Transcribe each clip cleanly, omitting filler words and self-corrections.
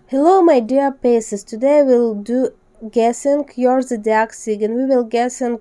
Hello, my dear Pisces. Today we'll do guessing your zodiac sign. We will guessing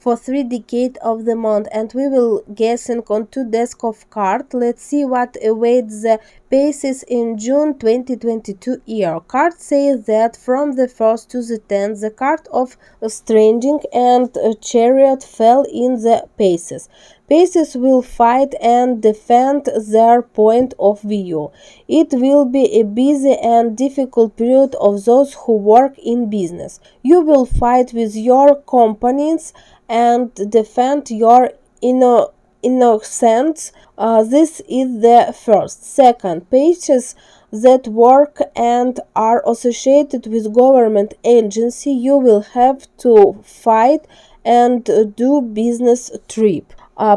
for 3 decades of the month, and we will guessing on 2 decks of cards. Let's see what awaits the Pisces in June 2022 year. Card says that from the 1st to the 10th, the card of stranging and chariot fell in the Pisces. Pisces will fight and defend their point of view. It will be a busy and difficult period of those who work in business. You will fight with your companions and defend your innocence. This is the first. Second, pages that work and are associated with government agency, you will have to fight and do business trip.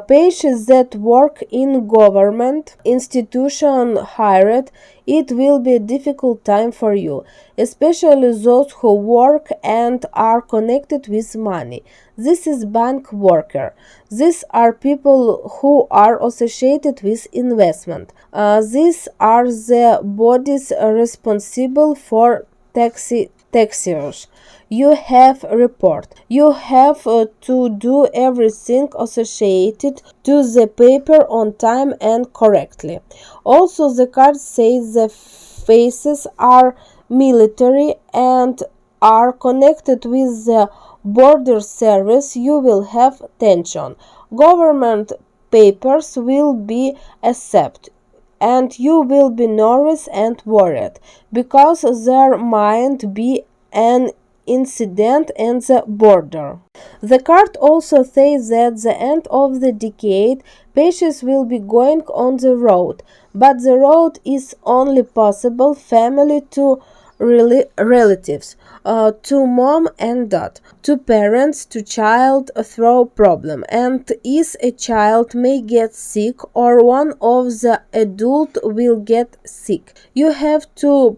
Pages that work in government institution hired, it will be a difficult time for you, especially those who work and are connected with money. This is bank worker. These are people who are associated with investment. These are the bodies responsible for taxes. You have a report. You have to do everything associated to the paper on time and correctly. Also, the card says the faces are military and are connected with the border service. You will have tension. Government papers will be accepted, and you will be nervous and worried because there might be an incident in the border. The card also says that at the end of the decade, Pisces will be going on the road, but the road is only possible family to relatives, to mom and dad, to parents, to child through problem, and if a child may get sick or one of the adult will get sick, you have to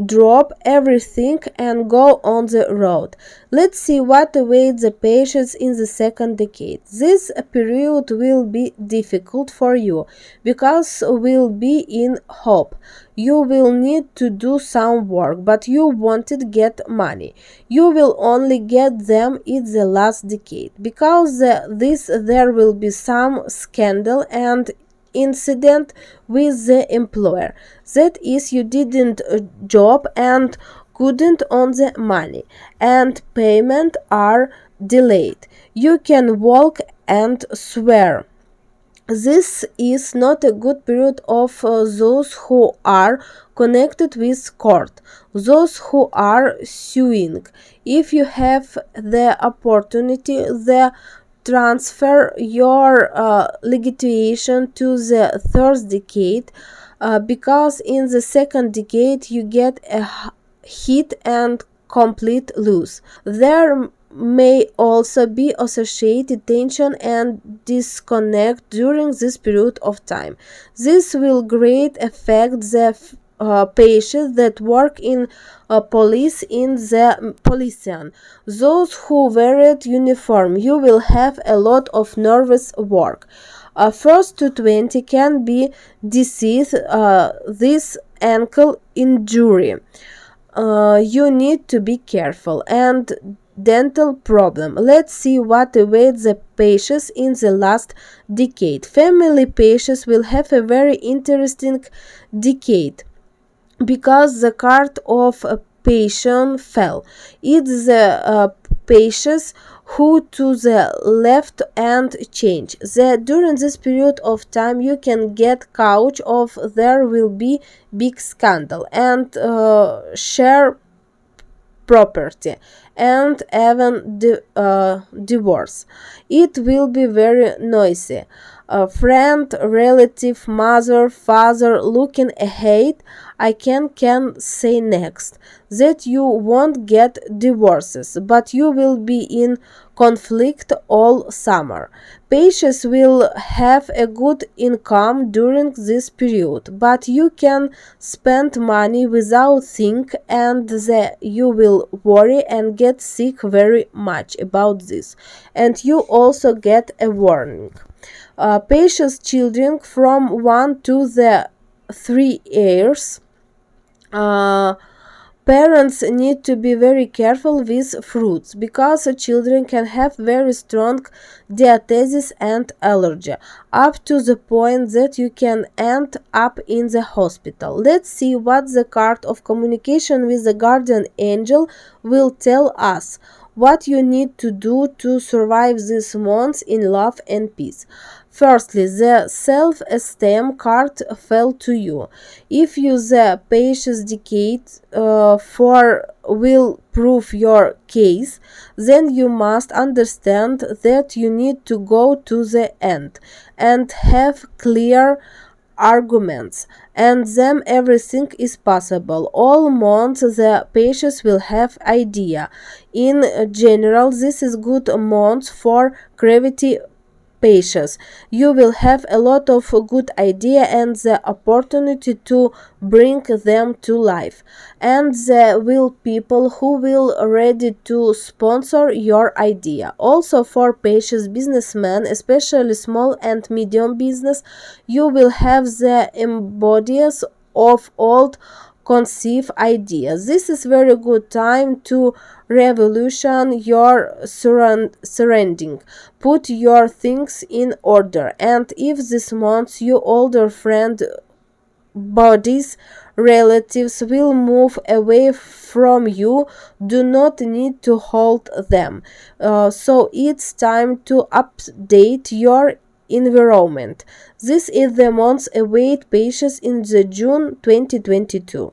drop everything and go on the road. Let's see what awaits the patients in the second decade. This period will be difficult for you because will be in hope. You will need to do some work, but you wanted get money. You will only get them in the last decade because there will be some scandal and incident with the employer. That is, you didn't job and couldn't earn the money, and payment are delayed. You can walk and swear. This is not a good period of those who are connected with court, those who are suing. If you have the opportunity, the transfer your legitimation to the third decade, because in the second decade you get a hit and complete loss. There may also be associated tension and disconnect during this period of time. This will greatly affect the patients that work in police in the policeman, those who wear uniform. You will have a lot of nervous work. First to 20 can be disease, this ankle injury. You need to be careful, and dental problem. Let's see what awaits the patients in the last decade. Family patients will have a very interesting decade because the card of a patient fell. It's the patients who to the left and change. During this period of time you can get couch of there will be big scandal and share property and even divorce. It will be very noisy. A friend, relative, mother, father looking ahead. I can say next that you won't get divorces, but you will be in conflict all summer. Patients will have a good income during this period, but you can spend money without think, and you will worry and get sick very much about this, and you also get a warning. Patients children from 1 to the 3 years, Parents need to be very careful with fruits because children can have very strong diathesis and allergy, up to the point that you can end up in the hospital. Let's see what the card of communication with the guardian angel will tell us. What you need to do to survive these months in love and peace. Firstly, the self-esteem card fell to you. If you the Pisces decade for will prove your case, then you must understand that you need to go to the end and have clear arguments, and then everything is possible. All months the Pisces will have idea. In general, this is good month for gravity Pisces. You will have a lot of good idea and the opportunity to bring them to life, and there will people who will ready to sponsor your idea. Also for Pisces businessmen, especially small and medium business, you will have the embodies of old conceive ideas. This is very good time to revolution your surrounding. Put your things in order, and if this month your older friend bodies relatives will move away from you, do not need to hold them. So it's time to update your environment. This is the month await Pisces in the June 2022.